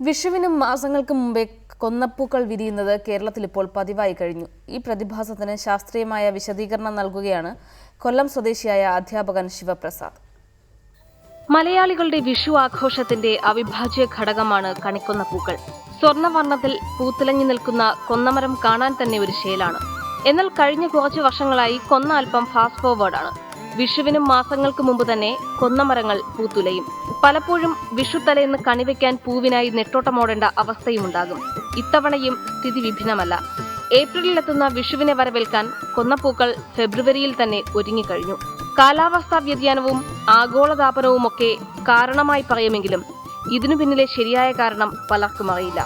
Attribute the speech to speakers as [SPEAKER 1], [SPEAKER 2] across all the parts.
[SPEAKER 1] വിഷുവിനും മാസങ്ങൾക്ക് മുമ്പേ കൊന്നപ്പൂക്കൾ വിരിയുന്നത് കേരളത്തിൽ ഇപ്പോൾ പതിവായി കഴിഞ്ഞു. ഈ പ്രതിഭാസത്തിന് ശാസ്ത്രീയമായ വിശദീകരണം നൽകുകയാണ് കൊല്ലം സ്വദേശിയായ അധ്യാപകൻ ശിവപ്രസാദ്.
[SPEAKER 2] മലയാളികളുടെ വിഷു ആഘോഷത്തിന്റെ അവിഭാജ്യ ഘടകമാണ് കണിക്കൊന്നപ്പൂക്കൾ. സ്വർണ്ണവർണ്ണത്തിൽ പൂത്തിളങ്ങി നിൽക്കുന്ന കൊന്നമരം കാണാൻ തന്നെ ഒരു ശേലാണ്. എന്നാൽ കഴിഞ്ഞ കുറച്ചു വർഷങ്ങളായി കൊന്ന അല്പം ഫാസ്റ്റ് ഫോർവേഡാണ്. വിഷുവിനും മാസങ്ങൾക്ക് മുമ്പ് തന്നെ കൊന്നമരങ്ങൾ പൂത്തുലയും. പലപ്പോഴും വിഷുത്തലേന്ന് കണിവെക്കാൻ പൂവിനായി നെട്ടോട്ടമോടേണ്ട അവസ്ഥയുമുണ്ടാകും. ഇത്തവണയും സ്ഥിതി വിഭിന്നമല്ല. ഏപ്രിലിലെത്തുന്ന വിഷുവിനെ വരവേൽക്കാൻ കൊന്നപ്പൂക്കൾ ഫെബ്രുവരിയിൽ തന്നെ ഒരുങ്ങിക്കഴിഞ്ഞു. കാലാവസ്ഥാ വ്യതിയാനവും ആഗോളതാപനവുമൊക്കെ കാരണമായി പറയുമെങ്കിലും ഇതിനു പിന്നിലെ ശരിയായ കാരണം പലർക്കും അറിയില്ല.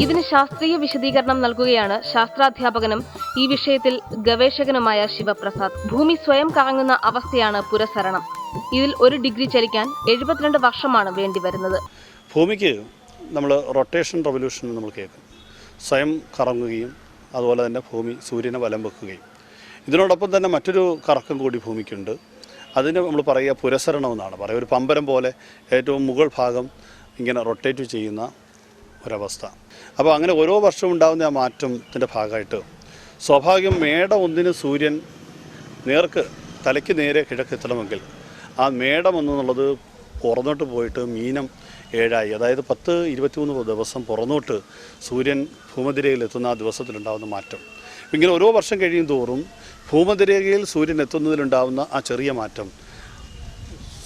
[SPEAKER 2] ഇതിന് ശാസ്ത്രീയ വിശദീകരണം നൽകുകയാണ് ശാസ്ത്രാധ്യാപകനും ഈ വിഷയത്തിൽ ഗവേഷകനുമായ ശിവപ്രസാദ്. ഭൂമി സ്വയം കറങ്ങുന്ന അവസ്ഥയാണ് പുരസരണം. ഇതിൽ 1 ഡിഗ്രി ചലിക്കാൻ 72 വർഷമാണ് വേണ്ടിവരുന്നത്.
[SPEAKER 3] ഭൂമിക്ക് നമ്മൾ റൊട്ടേഷൻ റെവല്യൂഷൻ നമ്മൾ കേൾക്കും. സ്വയം കറങ്ങുകയും അതുപോലെ തന്നെ ഭൂമി സൂര്യനെ വലം വെക്കുകയും. ഇതിനോടൊപ്പം തന്നെ മറ്റൊരു കറക്കം കൂടി ഭൂമിക്കുണ്ട്. അതിന് നമ്മൾ പറയുക പുരസരണം എന്നാണ് പറയുക. ഒരു പമ്പരം പോലെ ഏറ്റവും മുകൾ ഭാഗം ഇങ്ങനെ റൊട്ടേറ്റ് ചെയ്യുന്ന ഒരവസ്ഥ. അപ്പോൾ അങ്ങനെ ഓരോ വർഷവും ഉണ്ടാകുന്ന ആ മാറ്റത്തിൻ്റെ ഭാഗമായിട്ട് സ്വാഭാവികം മേടം 1 സൂര്യൻ തലയ്ക്ക് നേരെ കിഴക്കെത്തണമെങ്കിൽ ആ മേടം എന്നുള്ളത് പുറന്നോട്ട് പോയിട്ട് മീനം 7 അതായത് 10-23 ദിവസം പുറന്നോട്ട് സൂര്യൻ ഭൂമധ്യരേഖയിൽ എത്തുന്ന ആ ദിവസത്തിലുണ്ടാകുന്ന മാറ്റം. ഇങ്ങനെ ഓരോ വർഷം കഴിയും തോറും ഭൂമധ്യരേഖയിൽ സൂര്യൻ എത്തുന്നതിലുണ്ടാകുന്ന ആ ചെറിയ മാറ്റം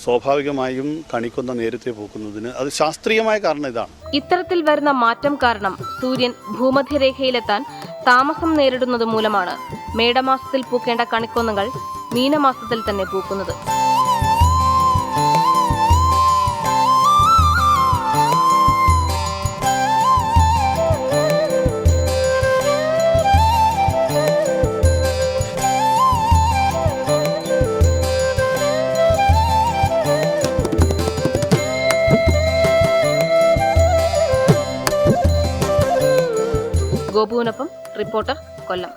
[SPEAKER 3] സ്വാഭാവികമായും കണിക്കൊന്ന നേരത്തെ പൂക്കുന്നതിന് അത് ശാസ്ത്രീയമായ കാരണം ഇതാണ്.
[SPEAKER 2] ഇത്തരത്തിൽ വരുന്ന മാറ്റം കാരണം സൂര്യൻ ഭൂമധ്യരേഖയിലെത്താൻ താമസം നേരിടുന്നത് മൂലമാണ് മേടമാസത്തിൽ പൂക്കേണ്ട കണിക്കൊന്നകൾ മീനമാസത്തിൽ തന്നെ പൂക്കുന്നത്. ഗോപുവിനൊപ്പം റിപ്പോർട്ടർ, കൊല്ലം.